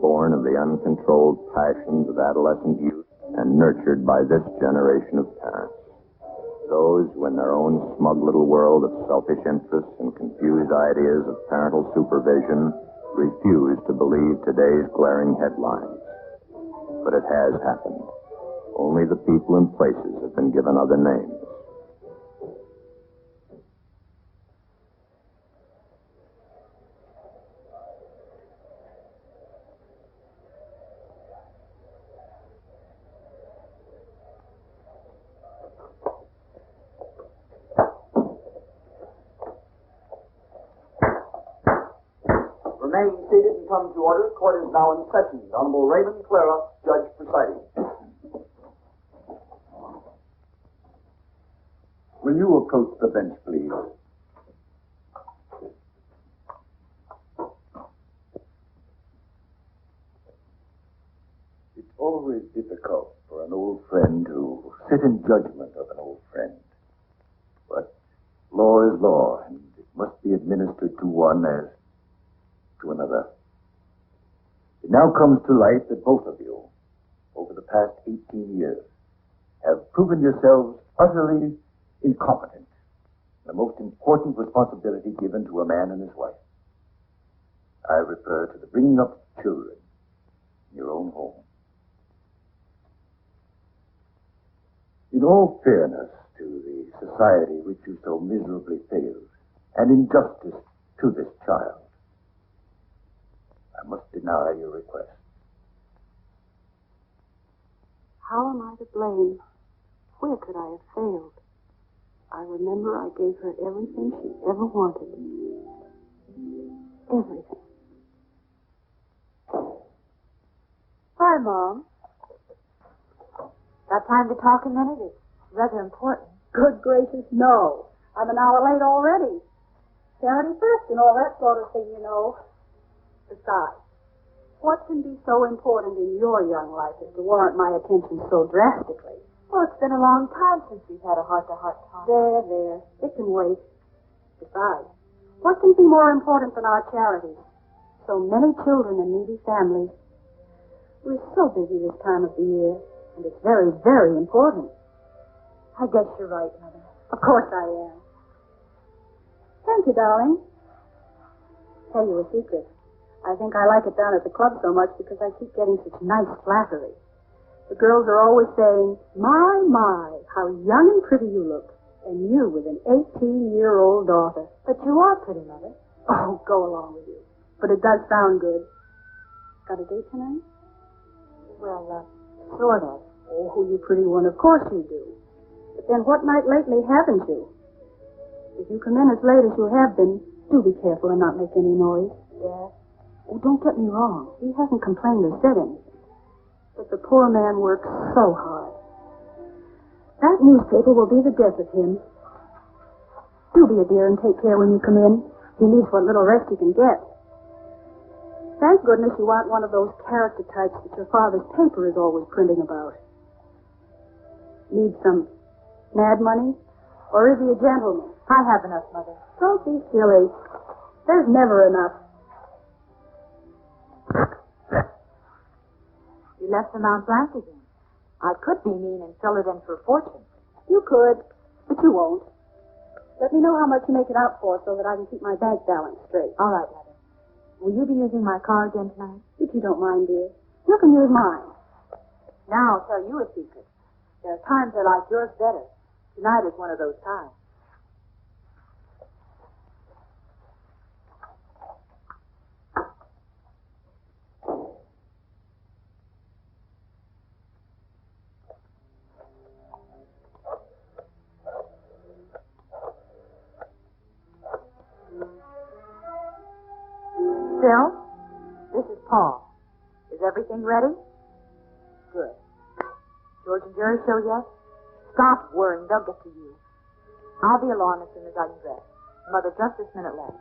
Born of the uncontrolled passions of adolescent youth and nurtured by this generation of parents. Those who, in their own smug little world of selfish interests and confused ideas of parental supervision, refuse to believe today's glaring headlines. But it has happened. Only the people and places have been given other names. Remain seated and come to order. Court is now in session. The Honorable Raymond Clara, Judge presiding. Will you approach the bench, please? It's always difficult for an old friend to sit in judgment of an old friend. But law is law, and it must be administered to one as to another. It now comes to light that both of you, over the past 18 years, have proven yourselves utterly incompetent in the most important responsibility given to a man and his wife. I refer to the bringing up of children in your own home. In all fairness to the society which you so miserably failed, and in justice to this child, I must deny your request. How am I to blame? Where could I have failed? I remember I gave her everything she ever wanted. Everything. Hi, Mom. Got time to talk a minute? It's rather important. Good gracious, no. I'm an hour late already. Charity first and all that sort of thing, you know. Besides, what can be so important in your young life as to warrant my attention so drastically? Well, it's been a long time since we've had a heart-to-heart talk. There. It can wait. Besides, what can be more important than our charities? So many children and needy families. We're so busy this time of the year, and it's very, very important. I guess you're right, Mother. Of course I am. Thank you, darling. Tell you a secret. I think I like it down at the club so much because I keep getting such nice flattery. The girls are always saying, my, how young and pretty you look. And you with an 18-year-old daughter. But you are pretty, Mother. Oh, go along with you. But it does sound good. Got a date tonight? Well, sort of. Oh, you pretty one. Of course you do. But then what night lately haven't you? If you come in as late as you have been, do be careful and not make any noise. Yeah? Oh, don't get me wrong. He hasn't complained or said anything. But the poor man works so hard. That newspaper will be the death of him. Do be a dear and take care when you come in. He needs what little rest he can get. Thank goodness you aren't one of those character types that your father's paper is always printing about. Need some mad money? Or is he a gentleman? I have enough, Mother. Don't be silly. There's never enough. You left the Mount Blanc again. I could be mean and sell it in for a fortune. You could, but you won't. Let me know how much you make it out for so that I can keep my bank balance straight. All right, Mother. Will you be using my car again tonight? If you don't mind, dear. You can use mine. Now I'll tell you a secret. There are times I like yours better. Tonight is one of those times. Phil, this is Paul. Is everything ready? Good. George and Jerry show yet? Stop worrying. They'll get to you. I'll be along as soon as I can dress. Mother, just this minute left.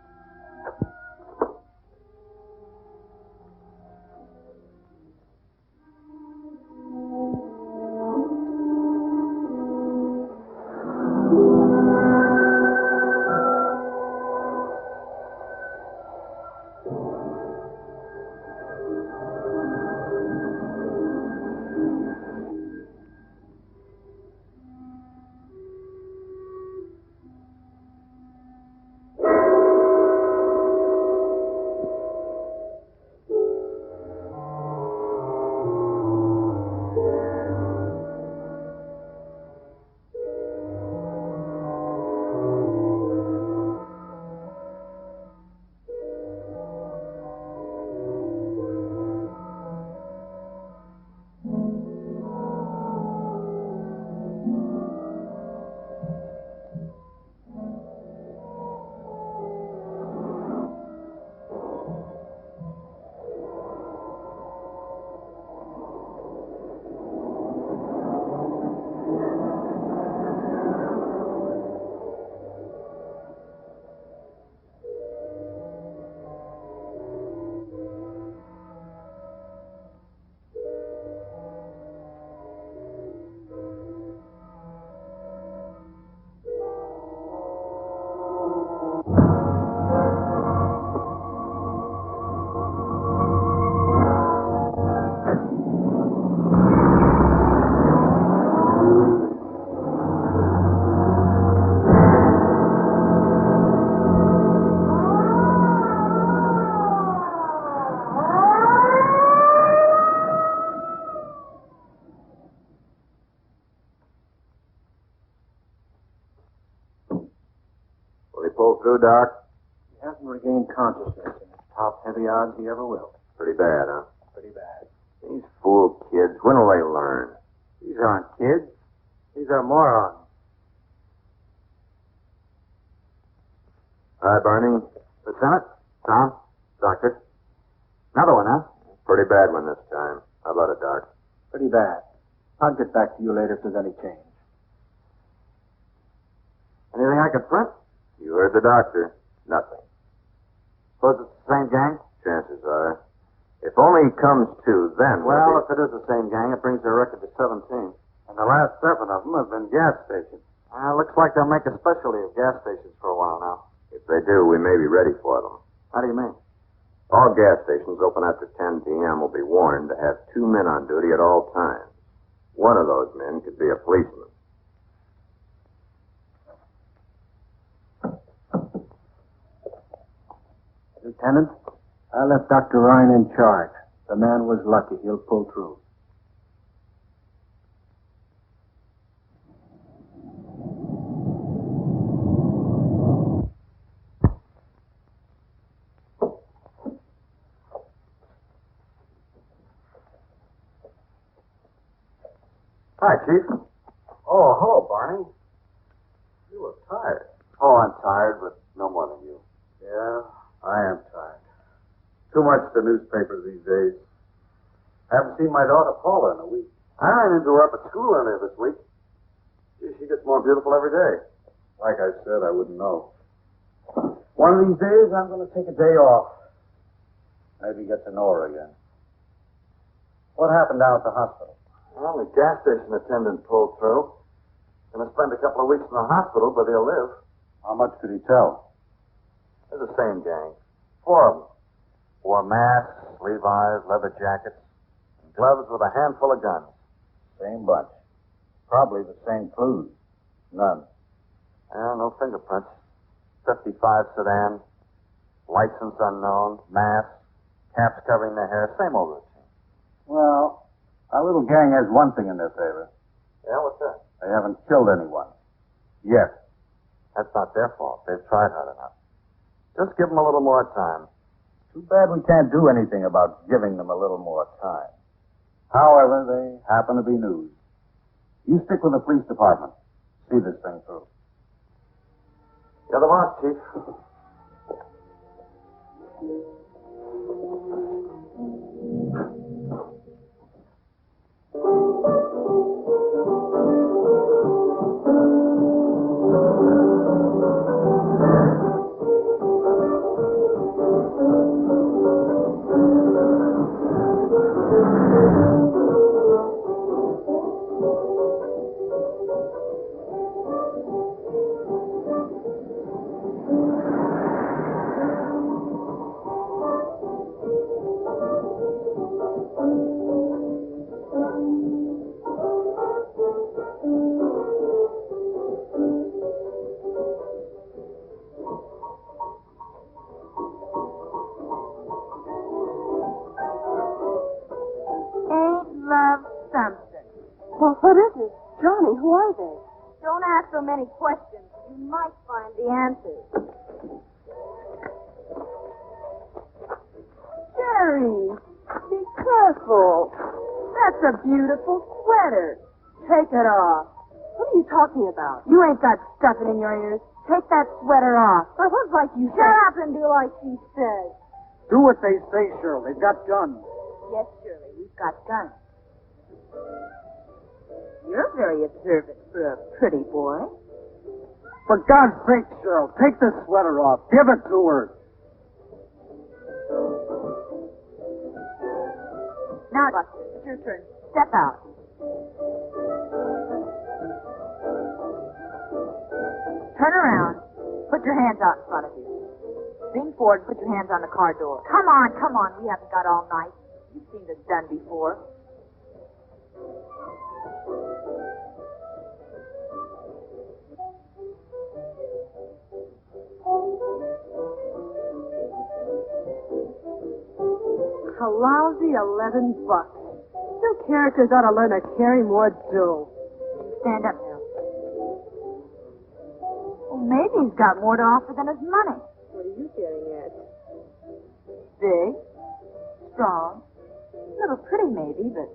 Pull through, Doc? He hasn't regained consciousness, and it's top heavy odds he ever will. Pretty bad, huh? Pretty bad. These fool kids, when will they learn? These aren't kids. These are morons. Hi, Barney. Lieutenant? Tom? Doctor? Another one, huh? Pretty bad one this time. How about it, Doc? Pretty bad. I'll get back to you later if there's any change. Anything I can print? You heard the doctor. Nothing. Suppose it's the same gang? Chances are. If only he comes to, then... Well, if it is the same gang, it brings their record to 17. And the last 7 of them have been gas stations. Looks like they'll make a specialty of gas stations for a while now. If they do, we may be ready for them. How do you mean? All gas stations open after 10 p.m. will be warned to have 2 men on duty at all times. One of those men could be a policeman. Lieutenant, I left Dr. Ryan in charge. The man was lucky. He'll pull through. Hi, Chief. Oh, hello, Barney. You look tired. Oh, I'm tired, but no more than you. Yeah, I am tired. Too much to newspapers these days. Haven't seen my daughter Paula in a week. I ran into her up at school earlier this week. She gets more beautiful every day. Like I said, I wouldn't know. One of these days, I'm going to take a day off. Maybe get to know her again. What happened down at the hospital? Well, the gas station attendant pulled through. Gonna spend a couple of weeks in the hospital, but he'll live. How much could he tell? They're the same gang. 4 of them. Wore masks, Levi's, leather jackets, and gloves with a handful of guns. Same bunch. Probably the same clues. None. No fingerprints. 55 sedan, license unknown, mask, caps covering their hair, same old routine. Well, our little gang has one thing in their favor. Yeah, what's that? They haven't killed anyone. Yet. That's not their fault. They've tried hard enough. Just give them a little more time. Too bad we can't do anything about giving them a little more time. However, they happen to be news. You stick with the police department. See this thing through. You're the boss, Chief. Well, what is it? Johnny, who are they? Don't ask so many questions. You might find the answers. Jerry, be careful. That's a beautiful sweater. Take it off. What are you talking about? You ain't got stuffing in your ears. Take that sweater off. Well, what's like you Shut up and do like she says. Do what they say, Cheryl. They've got guns. Yes, Shirley, we've got guns. You're very observant for a pretty boy. For God's sake, Cheryl, take the sweater off. Give it to her. Now, Buster, it's your turn. Step out. Turn around. Put your hands out in front of you. Lean forward and put your hands on the car door. Come on, come on. We haven't got all night. You've seen this done before. A lousy $11. You characters ought to learn to carry more dough. Stand up now. Well, maybe he's got more to offer than his money. What are you getting at? Big, strong, a little pretty maybe, but...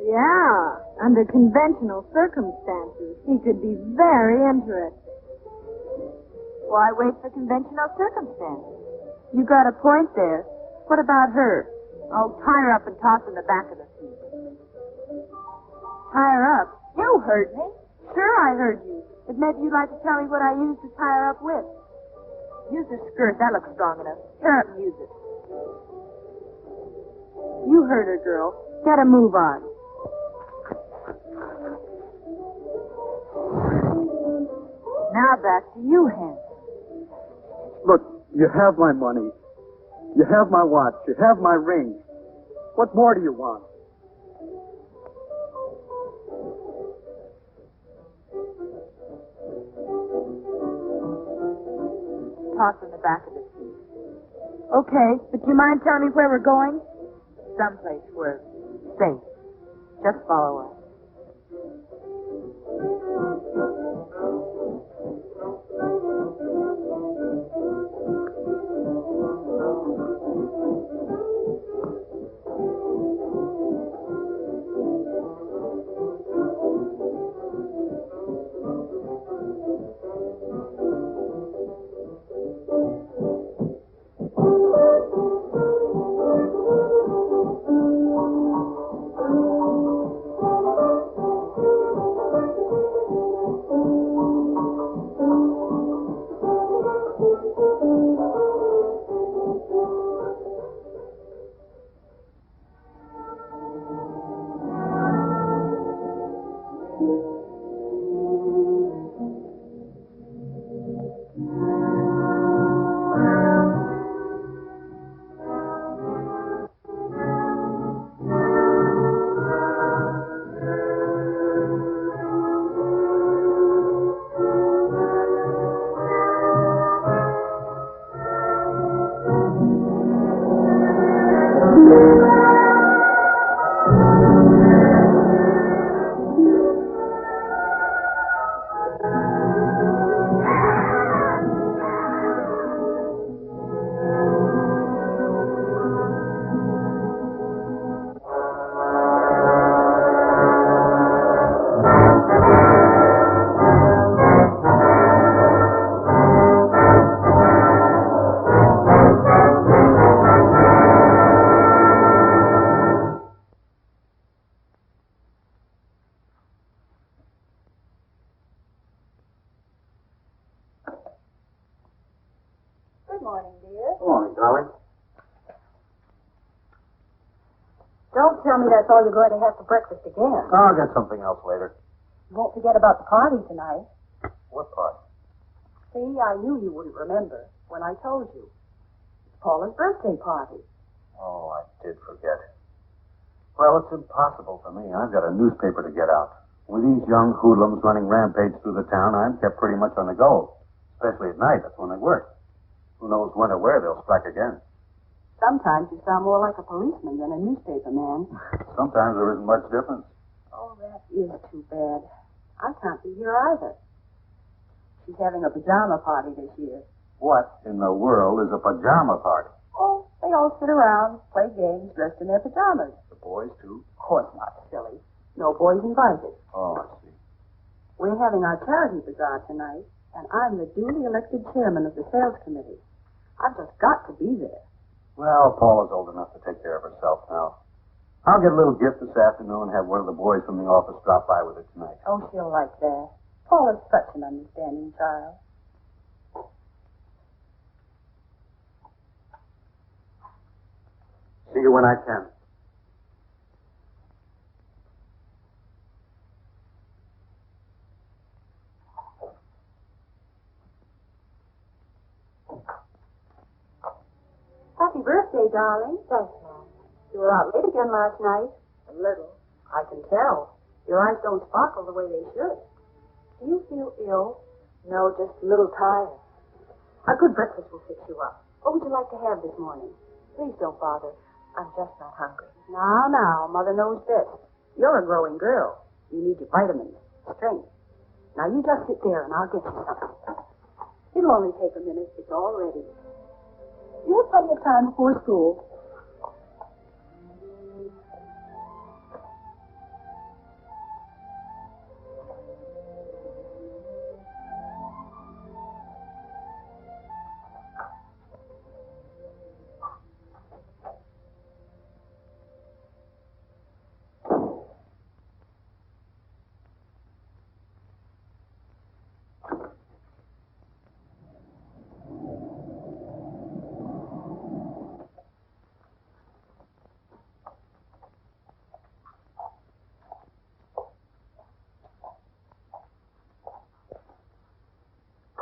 Yeah, under conventional circumstances, he could be very interesting. Why wait for conventional circumstances? You got a point there. What about her? Oh, tie her up and toss her in the back of the seat. Tie her up? You heard me. Sure, I heard you. But maybe you'd like to tell me what I used to tie her up with. Use her skirt. That looks strong enough. Tear up and use it. You heard her, girl. Get a move on. Now back to you, Hen. Look, you have my money. You have my watch. You have my ring. What more do you want? Toss her in the back of the seat. Okay, but do you mind telling me where we're going? Someplace where safe. Just follow us. morning, dear. Good morning, darling. Don't tell me that's all you're going to have for breakfast again. I'll get something else later. You won't forget about the party tonight. What part? See, I knew you wouldn't remember when I told you. It's Paula's birthday party. Oh, I did forget. Well, it's impossible for me. I've got a newspaper to get out. With these young hoodlums running rampage through the town, I'm kept pretty much on the go. Especially at night. That's when they work. Who knows when or where they'll strike again. Sometimes you sound more like a policeman than a newspaper man. Sometimes there isn't much difference. Oh, that is too bad. I can't be here either. She's having a pajama party this year. What in the world is a pajama party? Oh, they all sit around, play games, dressed in their pajamas. The boys, too? Of course not, silly. No boys invited. Oh, I see. We're having our charity bazaar tonight, and I'm the duly elected chairman of the sales committee. I've just got to be there. Well, Paula's old enough to take care of herself now. I'll get a little gift this afternoon and have one of the boys from the office drop by with her tonight. Oh, she'll like that. Paula's such an understanding child. See you when I can. Happy birthday, darling. Thanks, Mom. You were out late again last night. A little. I can tell. Your eyes don't sparkle the way they should. Do you feel ill? No, just a little tired. A good breakfast will fix you up. What would you like to have this morning? Please don't bother. I'm just not hungry. Now, Mother knows best. You're a growing girl. You need your vitamins, strength. Now, you just sit there and I'll get you something. It'll only take a minute. It's all ready. You have plenty of time before school.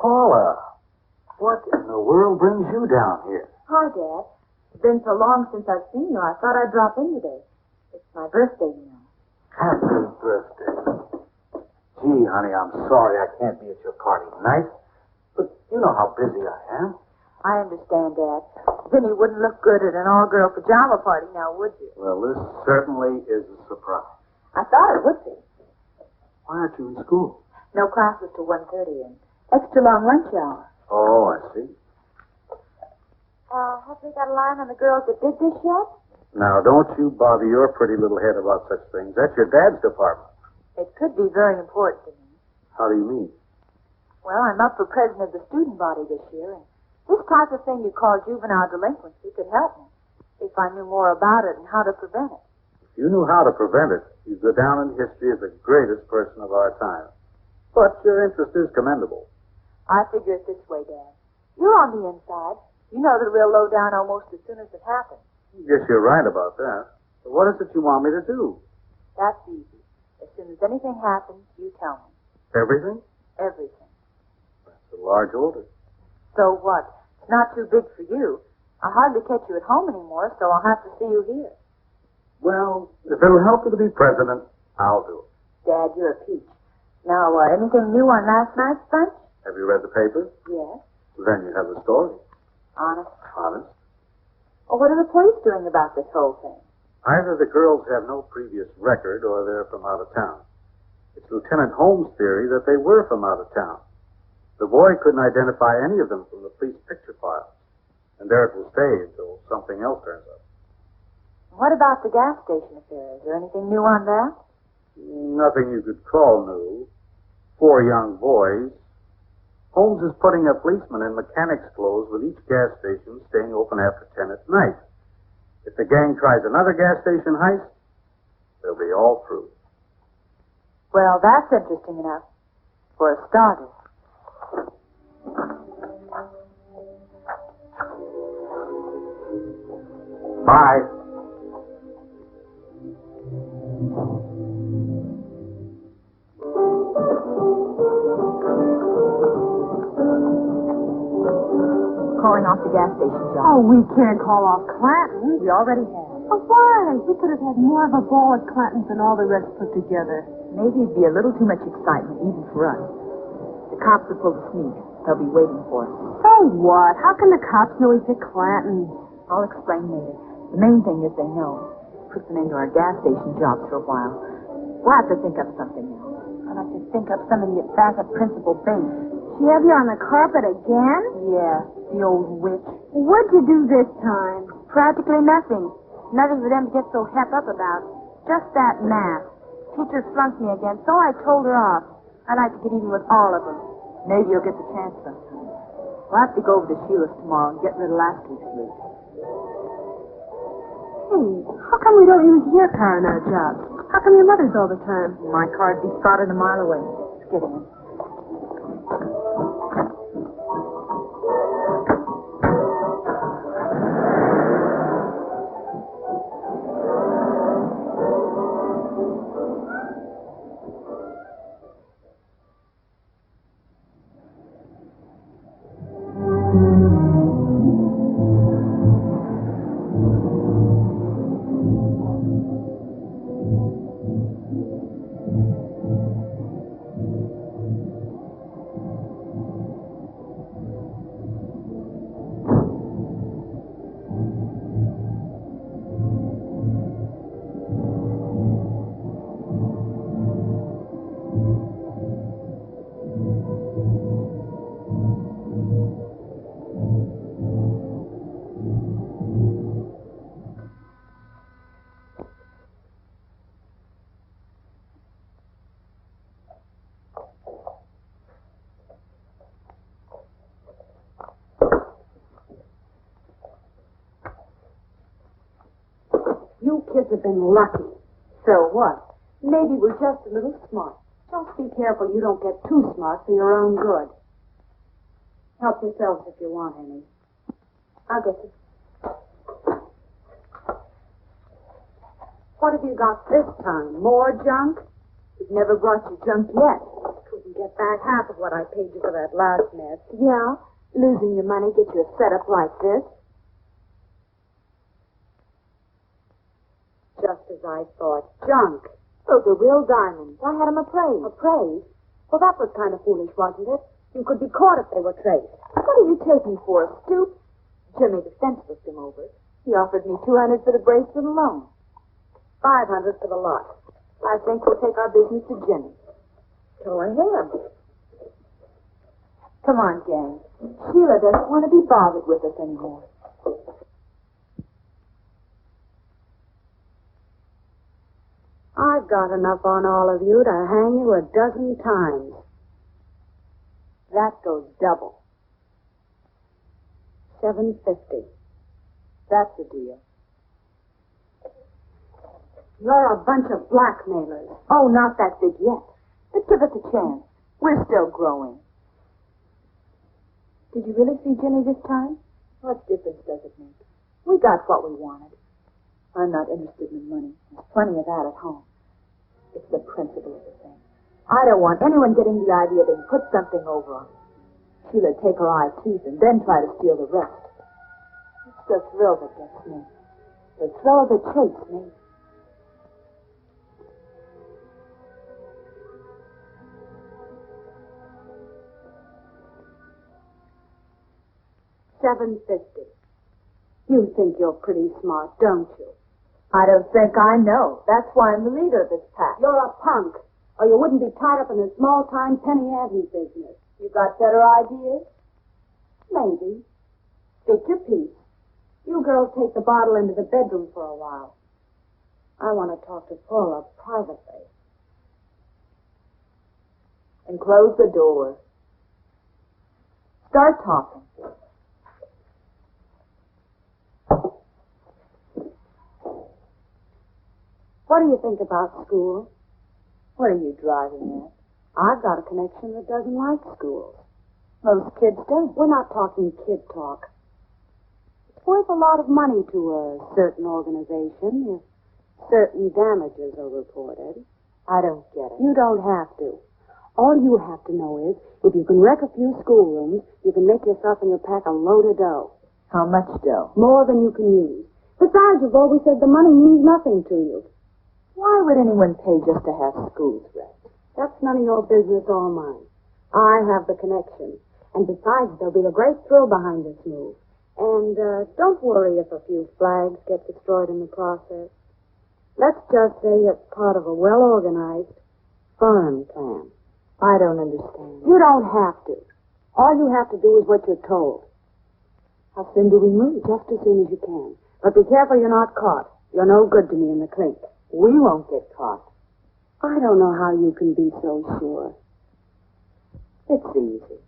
Paula, what in the world brings you down here? Hi, Dad. It's been so long since I've seen you, I thought I'd drop in today. It's my birthday, you know. Happy birthday. Gee, honey, I'm sorry I can't be at your party tonight. But you know how busy I am. I understand, Dad. Then you wouldn't look good at an all-girl pajama party now, would you? Well, this certainly is a surprise. I thought it would be. Why aren't you in school? No classes till 1:30 and extra long lunch hour. Oh, I see. Have we got a line on the girls that did this yet? Now, don't you bother your pretty little head about such things. That's your dad's department. It could be very important to me. How do you mean? Well, I'm up for president of the student body this year, and this type of thing you call juvenile delinquency could help me if I knew more about it and how to prevent it. If you knew how to prevent it, you'd go down in history as the greatest person of our time. But your interest is commendable. I figure it this way, Dad. You're on the inside. You know that we'll low down almost as soon as it happens. Guess you're right about that. But what is it you want me to do? That's easy. As soon as anything happens, you tell me. Everything? Everything. That's a large order. So what? It's not too big for you. I hardly catch you at home anymore, so I'll have to see you here. Well, if it'll help you to be president, I'll do it. Dad, you're a peach. Now, anything new on last night's bunch? Have you read the paper? Yes. Then you have the story. Honest? Honest. Well, what are the police doing about this whole thing? Either the girls have no previous record or they're from out of town. It's Lieutenant Holmes' theory that they were from out of town. The boy couldn't identify any of them from the police picture files. And there it will stay until something else turns up. What about the gas station affair? Is there anything new on that? Nothing you could call new. 4 young boys. Holmes is putting a policeman in mechanic's clothes with each gas station staying open after 10 at night. If the gang tries another gas station heist, they'll be all through. Well, that's interesting enough. For a starter. Bye. Calling off the gas station job. Oh, we can't call off Clanton. We already have. Oh, why? We could have had more of a ball at Clanton's than all the rest put together. Maybe it'd be a little too much excitement, even for us. The cops have pulled a sneak. They'll be waiting for us. So what? How can the cops know he's at Clanton's? I'll explain later. The main thing is they know. Puts an end to our gas station jobs for a while. We'll have to think up something else. I'd like to think up somebody to get back at Principal Bates. She have you on the carpet again? Yeah, the old witch. What'd you do this time? Practically nothing. Nothing for them to get so het up about. Just that math. Teacher flunked me again, so I told her off. I'd like to get even with all of them. Maybe you'll get the chance sometime. We'll have to go over to Sheila's tomorrow and get rid of last week's loot. Hey, how come we don't use your car in our jobs? How come your mother's all the time? My car'd be spotted a mile away. Let's get in. You kids have been lucky. So what? Maybe we're just a little smart. Just be careful you don't get too smart for your own good. Help yourselves if you want any. I'll get you. What have you got this time? More junk? We've never brought you junk yet. Couldn't get back half of what I paid you for that last mess. Yeah, losing your money gets you a setup like this. Just as I thought. Junk. Those are real diamonds. I had them appraised. Appraised? Well, that was kind of foolish, wasn't it? You could be caught if they were traced. What do you take me for, a stoop? Jimmy the fence looked him over. He offered me $200 for the bracelet alone. $500 for the lot. I think we'll take our business to Jimmy. Go ahead. Come on, gang. Sheila doesn't want to be bothered with us anymore. I've got enough on all of you to hang you a dozen times. That goes double. $750. That's the deal. You're a bunch of blackmailers. Oh, not that big yet. But give us a chance. We're still growing. Did you really see Jimmy this time? What difference does it make? We got what we wanted. I'm not interested in the money. There's plenty of that at home. It's the principle of the thing. I don't want anyone getting the idea they can put something over on me. She'll take her eye teeth and then try to steal the rest. It's the thrill that gets me. The thrill of the chase, me. $750. You think you're pretty smart, don't you? I don't think I know. That's why I'm the leader of this pack. You're a punk, or you wouldn't be tied up in a small-time penny ante business. You got better ideas? Maybe. Stick your piece. You girls take the bottle into the bedroom for a while. I want to talk to Paula privately. And close the door. Start talking. What do you think about school? What are you driving at? I've got a connection that doesn't like schools. Most kids don't. We're not talking kid talk. worth a lot of money to a certain organization if certain damages are reported. I don't get it. You don't have to. All you have to know is, if you can wreck a few schoolrooms, you can make yourself and your pack a load of dough. How much dough? More than you can use. Besides, you've always said the money means nothing to you. Why would anyone pay just to have schools wrecked? That's none of your business or mine. I have the connection. And besides, there'll be a great thrill behind this move. And don't worry if a few flags get destroyed in the process. Let's just say it's part of a well-organized, firm plan. I don't understand. You don't have to. All you have to do is what you're told. How soon do we move? Just as soon as you can. But be careful you're not caught. You're no good to me in the clink. We won't get caught. I don't know how you can be so sure. It's easy.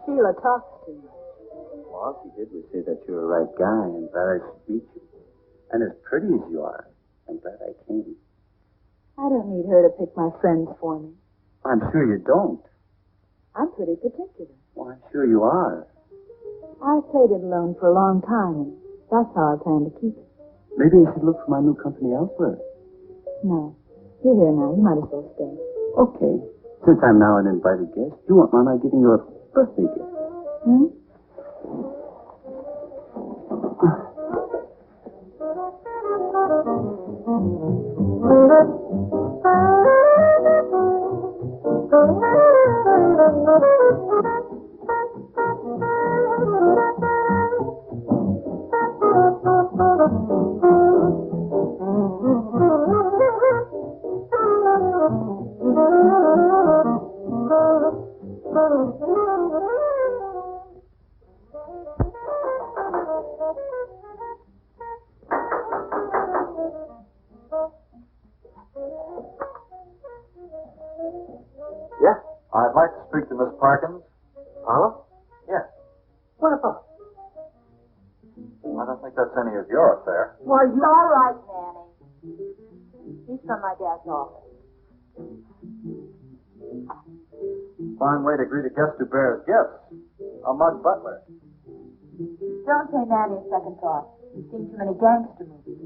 Sheila talks to you. All she did was say that you're a right guy and glad I should meet you. And as pretty as you are, I'm glad I came. I don't need her to pick my friends for me. I'm sure you don't. I'm pretty particular. Well, I'm sure you are. I've played it alone for a long time, and that's how I plan to keep it. Maybe I should look for my new company elsewhere. No. You're here now. You might as well stay. Okay. Since I'm now an invited guest, you won't mind my giving you a birthday gift. Hmm? Yeah, I'd like to speak to Miss Parkins. Huh? Yeah. What about? I don't think that's any of your affair. Well, you're all right, Manny. He's from my dad's office. Fine way to greet a guest who bears gifts. A mud butler. Don't pay Manny a second thought. He's seen too many gangster movies.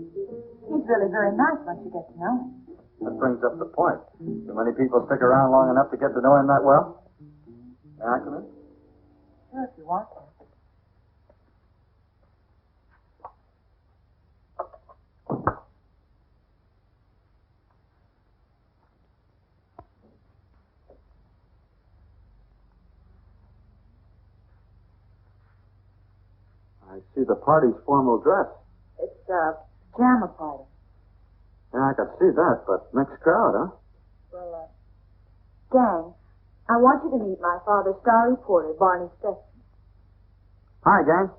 He's really very nice once you get to know him. That brings up the point. Do many people stick around long enough to get to know him that well? May I come in? Sure, if you want to. I see the party's formal dress. It's a pajama party. Yeah, I could see that, but mixed crowd, huh? Well, gang, I want you to meet my father's star reporter, Barney Stetson. Hi, gang.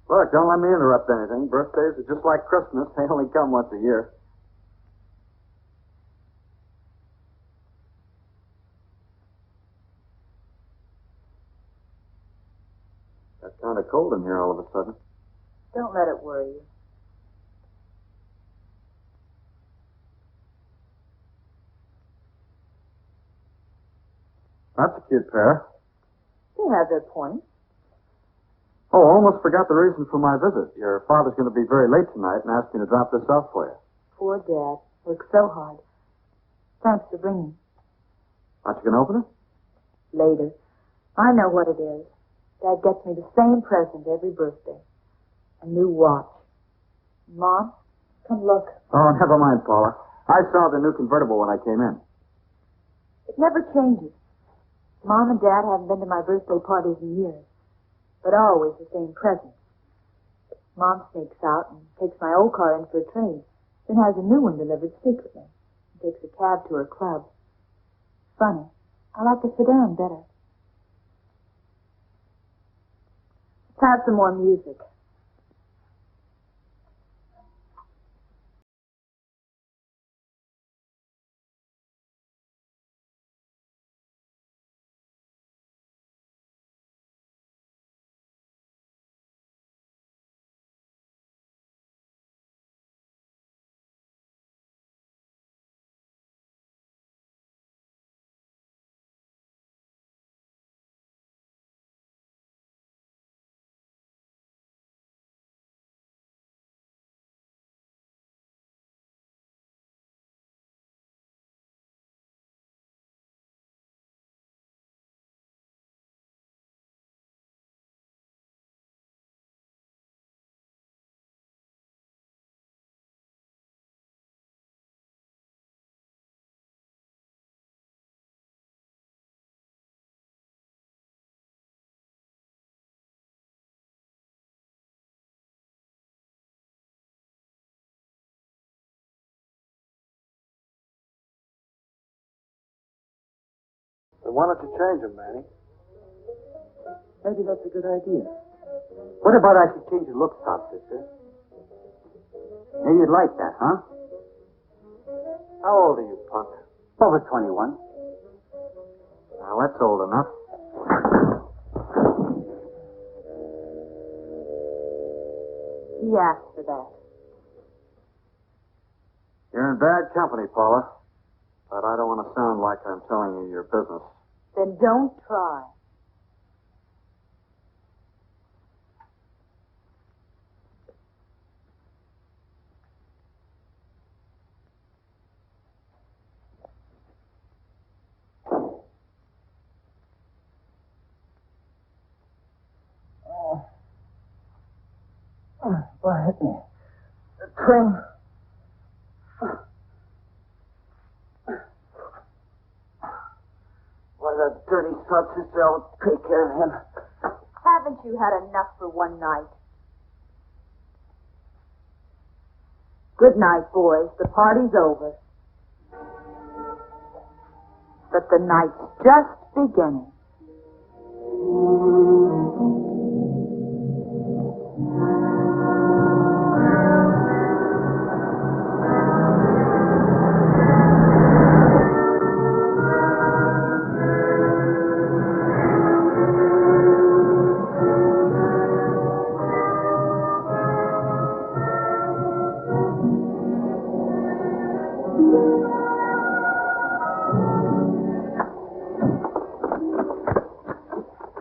Look, don't let me interrupt anything. Birthdays are just like Christmas. They only come once a year. Got kind of cold in here all of a sudden. Don't let it worry you. That's a cute pair. They have their points. Oh, almost forgot the reason for my visit. Your father's going to be very late tonight and asked me to drop this off for you. Poor Dad. Worked so hard. Thanks for bringing. Aren't you going to open it? Later. I know what it is. Dad gets me the same present every birthday. A new watch. Mom, come look. Oh, never mind, Paula. I saw the new convertible when I came in. It never changes. Mom and Dad haven't been to my birthday parties in years, but always the same presents. Mom sneaks out and takes my old car in for a trade, then has a new one delivered secretly and takes a cab to her club. Funny, I like the sedan better. Let's have some more music. Then why don't you change them, Manny? Maybe that's a good idea. What about I should change your look, Top Sister? Maybe you'd like that, huh? How old are you, punk? Over 21. Well, that's old enough. He asked for that. You're in bad company, Paula. But I don't want to sound like I'm telling you your business. Then don't try. What hit me? The train. Why, that dirty sod sister, I'll take care of him. Haven't you had enough for one night? Good night, boys. The party's over. But the night's just beginning.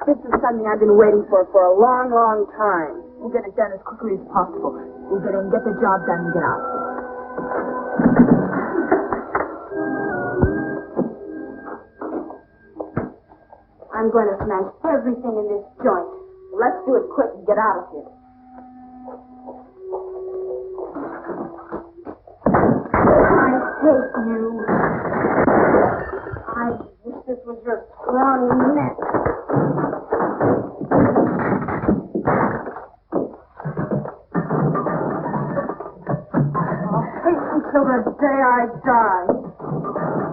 This is something I've been waiting for a long, long time. We'll get it done as quickly as possible. We'll get in, get the job done, and get out. I'm going to smash everything in this joint. Let's do it quick and get out of here. I hate you. I wish this was your strong neck. I'll hate you till the day I die.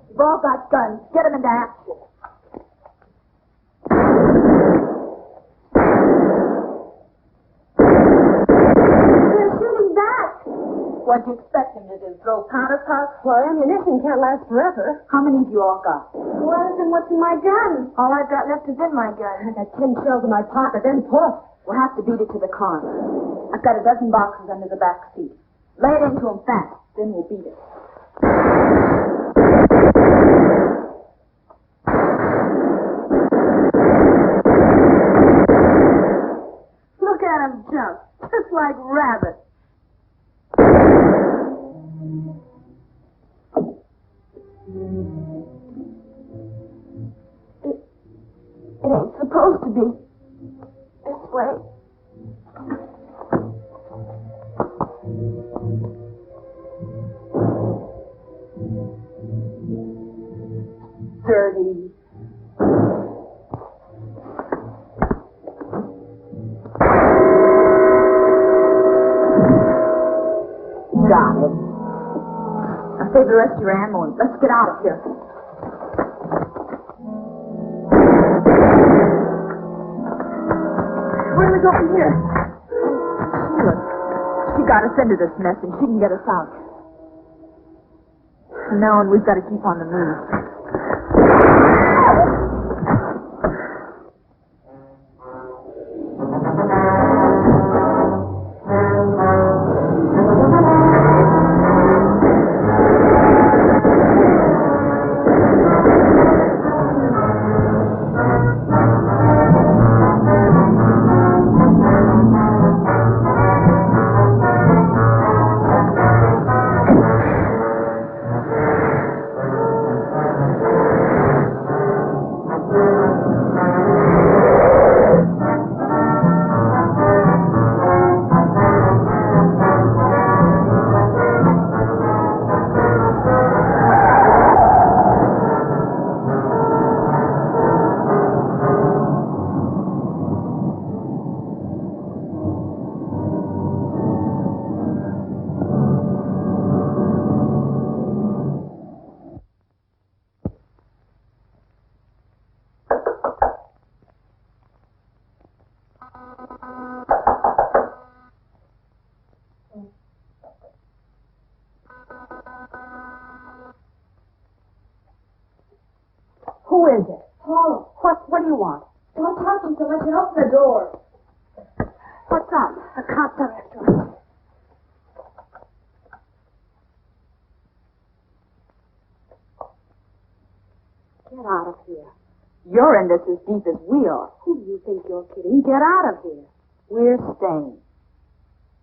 You've all got guns. Get them into action. What'd you expect him to do? Throw powder puffs? Well, ammunition can't last forever. How many have you all got? Well, then what's in my gun? All I've got left is in my gun. I got 10 shells in my pocket, then poof. We'll have to beat it to the car. I've got a dozen boxes under the back seat. Lay it into him fast, then we'll beat it. Look at him jump. Just like rabbits. It ain't supposed to be. This way. Dirty. Got it. Now save the rest of your ammo and let's get out of here. Where do we go from here? Sheila. She got us into this mess and she can get us out. From now on, we've got to keep on the move. Who is it? Paul. What do you want? Don't talk to him so much and open the door. What's up? The cops are after us. Get out of here. You're in this as deep as we are. Who do you think you're kidding? Get out of here. We're staying.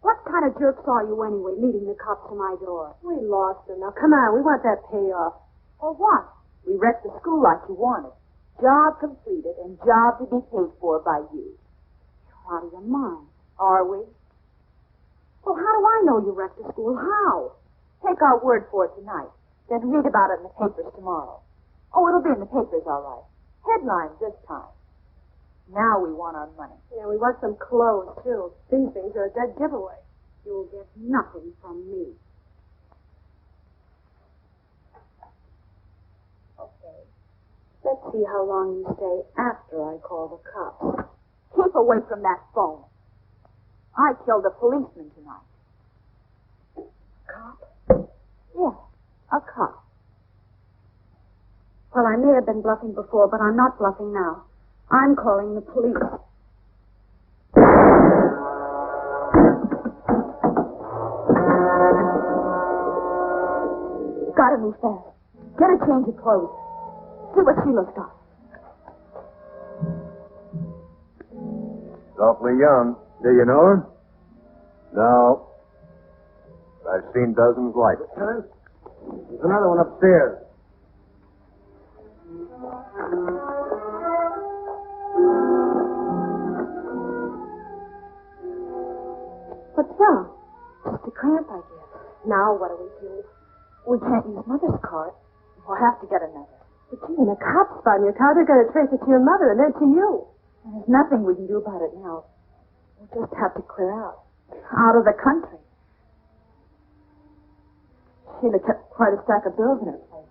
What kind of jerks are you anyway, leading the cops to my door? We lost them. Now, come on. We want that payoff. For what? We wrecked the school like you wanted. Job completed and job to be paid for by you. You're out of your mind. Are we? Well, how do I know you wrecked the school? How? Take our word for it tonight. Then read about it in the papers tomorrow. Oh, it'll be in the papers, all right. Headlines this time. Now we want our money. Yeah, we want some clothes, too. These things are a dead giveaway. You'll get nothing from me. Okay. Let's see how long you stay after I call the cops. Keep away from that phone. I killed a policeman tonight. Cop? Yeah, a cop. Well, I may have been bluffing before, but I'm not bluffing now. I'm calling the police. Gotta move fast. Get a change of clothes. See what she looks like. She's awfully young. Do you know her? No. I've seen dozens like it. There's another one upstairs. What's wrong? Just a cramp, I guess. Now what do we do? We can't use Mother's card. We'll have to get another. But gee, when the cops find your car, they're going to trace it to your mother and then to you. And there's nothing we can do about it now. We'll just have to clear out. Out of the country. Sheila kept quite a stack of bills in her place.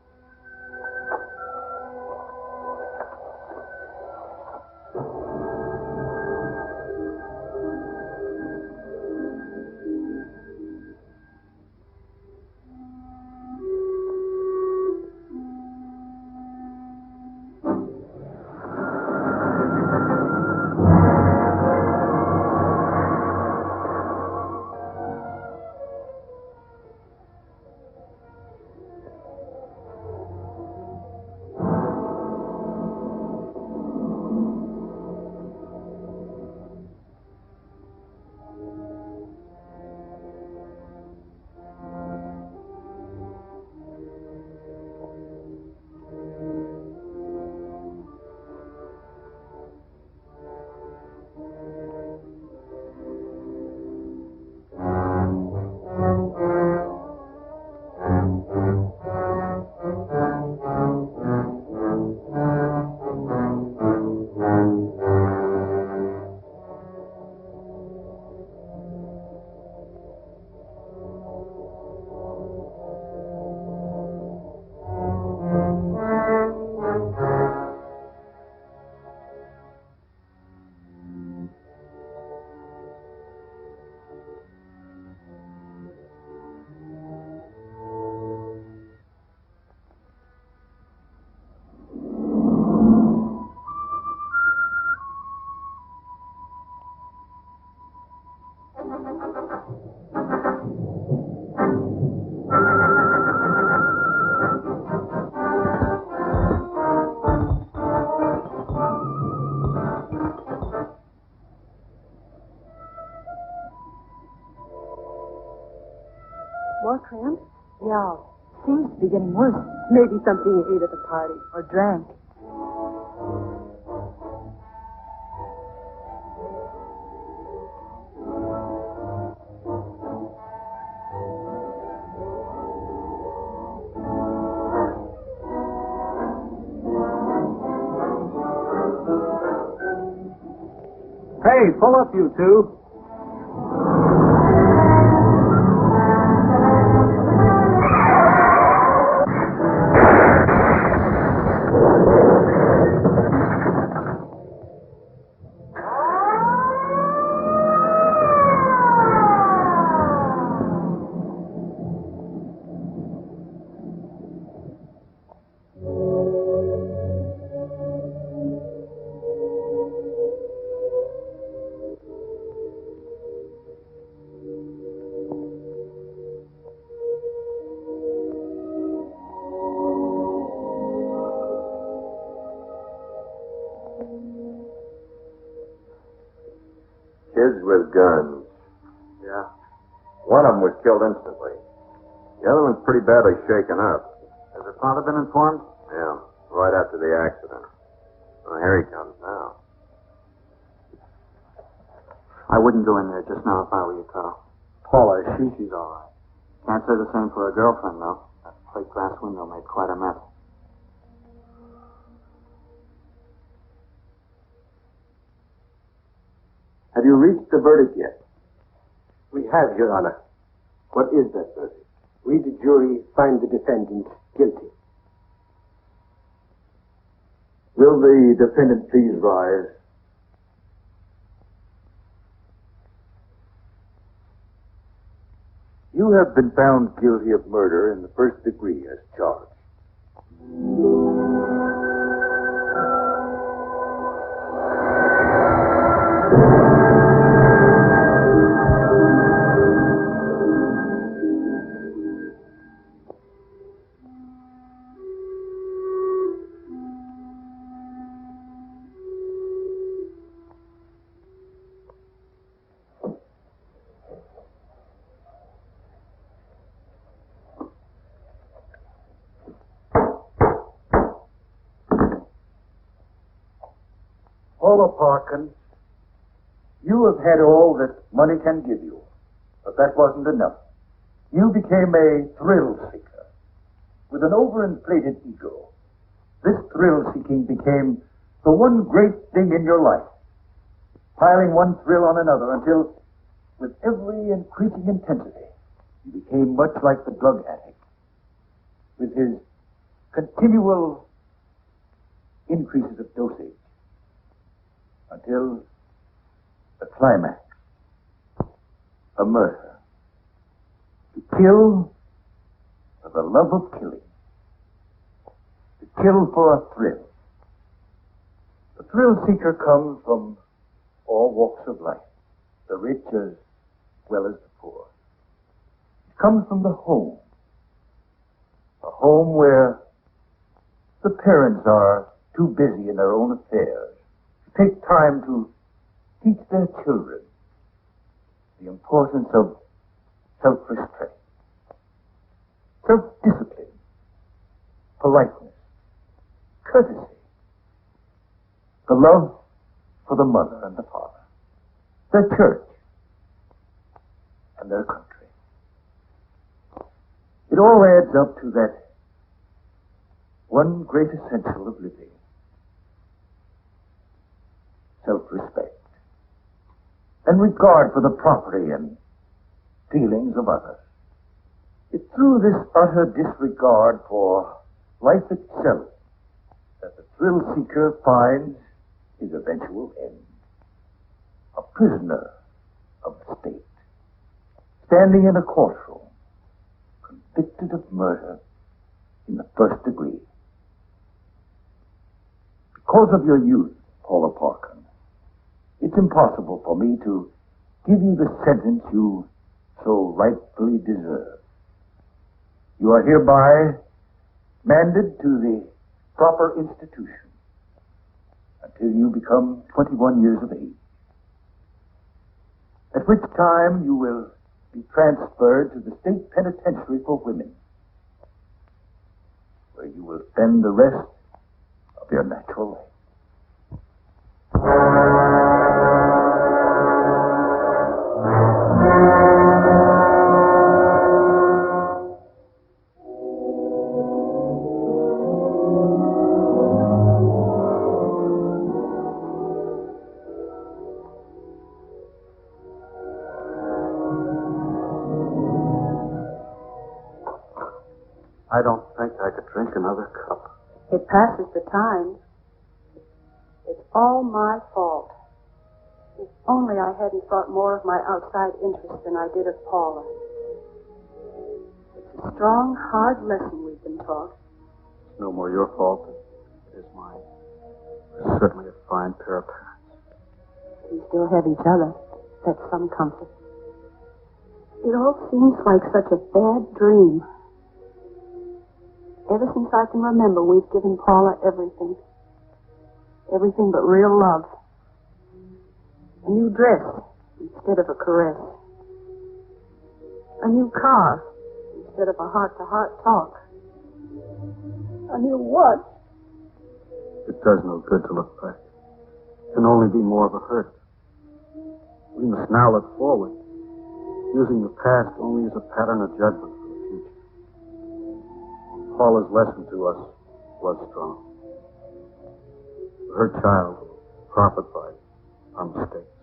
more cramped? Yeah, seems to be getting worse. Maybe something you ate at the party. Or drank. Hey, pull up, you two. Kids with guns. Yeah. One of them was killed instantly. The other one's pretty badly shaken up. Has her father been informed? Yeah, right after the accident. Well, here he comes now. I wouldn't go in there just now if I were you, Carl. Paula, is she? She's all right. Can't say the same for her girlfriend, though. That plate glass window made quite a mess. Have you reached the verdict yet? We have, Your Honor. What is that verdict? We, the jury, find the defendant guilty. Will the defendant please rise? You have been found guilty of murder in the first degree as charged. Paula Parkins, you have had all that money can give you, but that wasn't enough. You became a thrill seeker with an overinflated ego. This thrill seeking became the one great thing in your life, piling one thrill on another until, with every increasing intensity, you became much like the drug addict, with his continual increases of dosage, until the climax, a murder. To kill for the love of killing. To kill for a thrill. The thrill seeker comes from all walks of life, the rich as well as the poor. It comes from the home, a home where the parents are too busy in their own affairs to take time to teach their children the importance of self-restraint, self-discipline, politeness, courtesy, the love for the mother and the father, their church, and their country. It all adds up to that one great essential of living, self-respect, and regard for the property and feelings of others. It's through this utter disregard for life itself that the thrill seeker finds his eventual end. A prisoner of the state, standing in a courtroom, convicted of murder in the first degree. Because of your youth, Paula Parkin, it's impossible for me to give you the sentence you so rightfully deserve. You are hereby manded to the proper institution until you become 21 years of age, at which time you will be transferred to the state penitentiary for women, where you will spend the rest of your natural life. I don't think I could drink another cup. It passes the time. It's all my fault. If only I hadn't thought more of my outside interests than I did of Paula. It's a strong, hard lesson we've been taught. It's no more your fault than it is mine. We're certainly a fine pair of parents. We still have each other. That's some comfort. It all seems like such a bad dream. Ever since I can remember, we've given Paula everything. Everything but real love. A new dress instead of a caress. A new car instead of a heart-to-heart talk. A new watch. It does no good to look back. It can only be more of a hurt. We must now look forward, using the past only as a pattern of judgment for the future. Paula's lesson to us was strong. Her child will profit by our mistakes.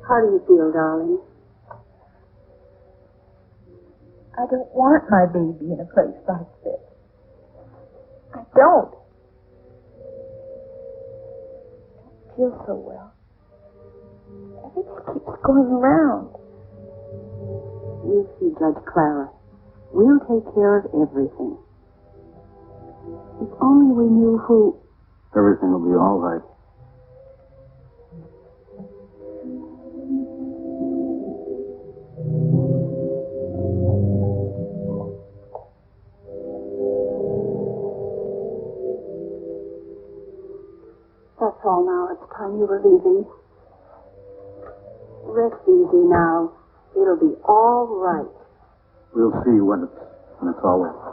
How do you feel, darling? I don't want my baby in a place like this. I don't. I don't feel so well. Everything keeps going around. You'll see, Judge Clara. We'll take care of everything. If only we knew who... Everything will be all right. That's all now. It's time you were leaving. Rest easy now. It'll be all right. We'll see when it's all over.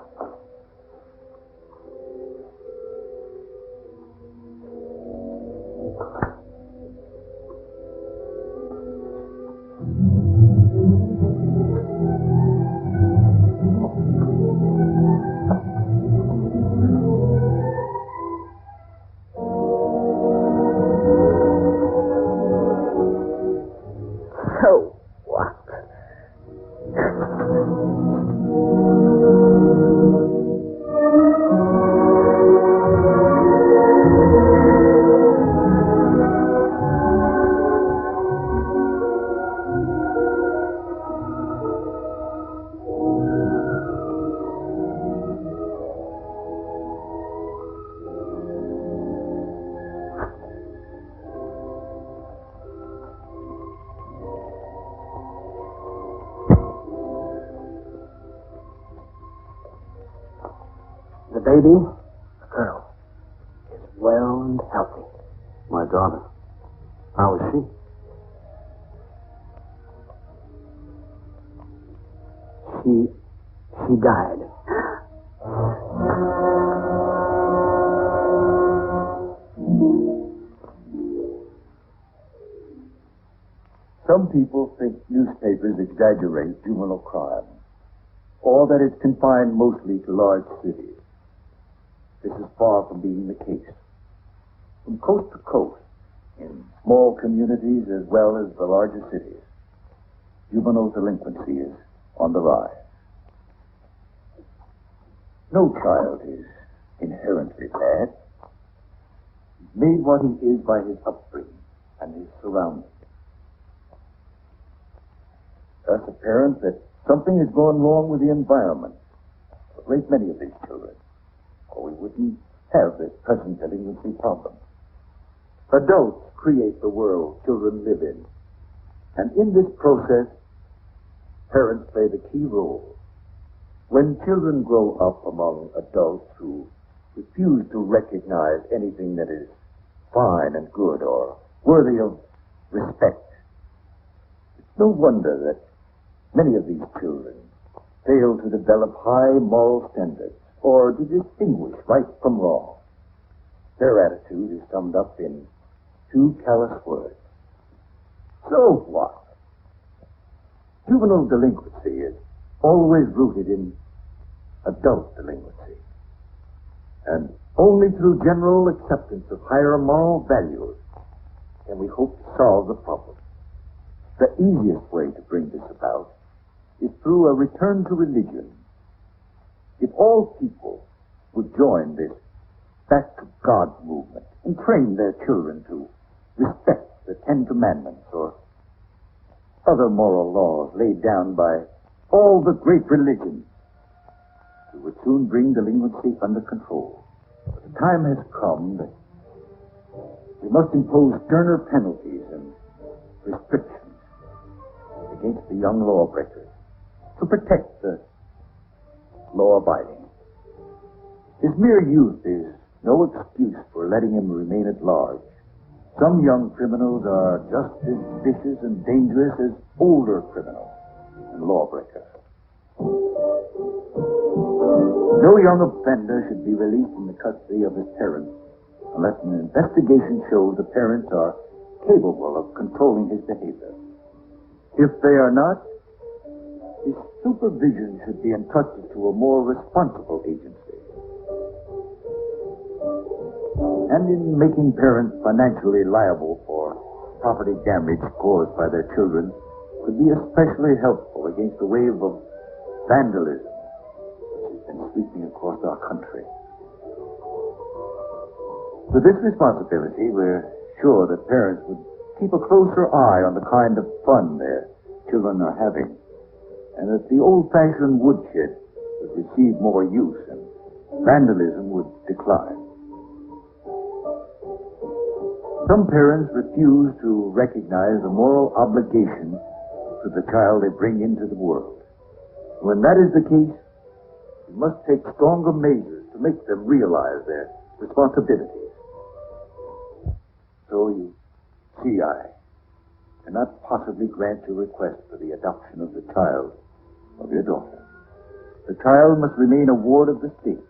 So what? The baby, a girl, is well and healthy. My daughter. How is she? She died. Some people think newspapers exaggerate juvenile crime, or that it's confined mostly to large cities. This is far from being the case. From coast to coast, in small communities as well as the larger cities, juvenile delinquency is on the rise. No child is inherently bad. He's made what he is by his upbringing and his surroundings. Thus apparent that something has gone wrong with the environment of a great many of these children, or we wouldn't have this present delinquency problem. Adults create the world children live in. And in this process, parents play the key role. When children grow up among adults who refuse to recognize anything that is fine and good or worthy of respect, it's no wonder that many of these children fail to develop high moral standards or to distinguish right from wrong. Their attitude is summed up in two callous words. So what? Juvenile delinquency is always rooted in adult delinquency. And only through general acceptance of higher moral values can we hope to solve the problem. The easiest way to bring this about is through a return to religion. If all people would join this back to God movement and train their children to respect the Ten Commandments or other moral laws laid down by all the great religions, we would soon bring delinquency under control. But the time has come that we must impose sterner penalties and restrictions against the young lawbreakers to protect the law-abiding. His mere youth is no excuse for letting him remain at large. Some young criminals are just as vicious and dangerous as older criminals and lawbreakers. No young offender should be released from the custody of his parents unless an investigation shows the parents are capable of controlling his behavior. If they are not, his supervision should be entrusted to a more responsible agency. And in making parents financially liable for property damage caused by their children could be especially helpful against the wave of vandalism which has been sweeping across our country. With this responsibility, we're sure that parents would keep a closer eye on the kind of fun their children are having, and that the old-fashioned woodshed would receive more use and vandalism would decline. Some parents refuse to recognize the moral obligation to the child they bring into the world. When that is the case, we must take stronger measures to make them realize their responsibilities. So you see, I cannot possibly grant your request for the adoption of the child of your daughter. The child must remain a ward of the state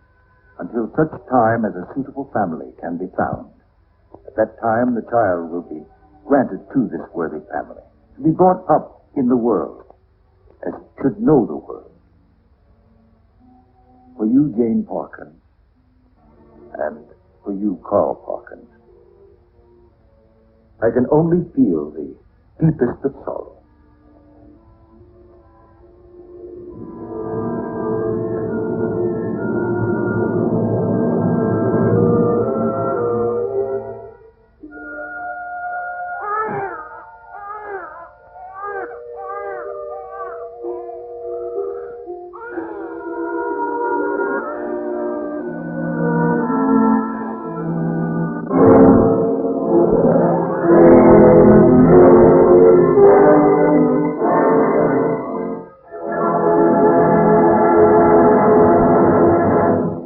until such time as a suitable family can be found. At that time, the child will be granted to this worthy family, to be brought up in the world as it should know the world. For you, Jane Parkins, and for you, Carl Parkins, I can only feel the deepest of sorrow.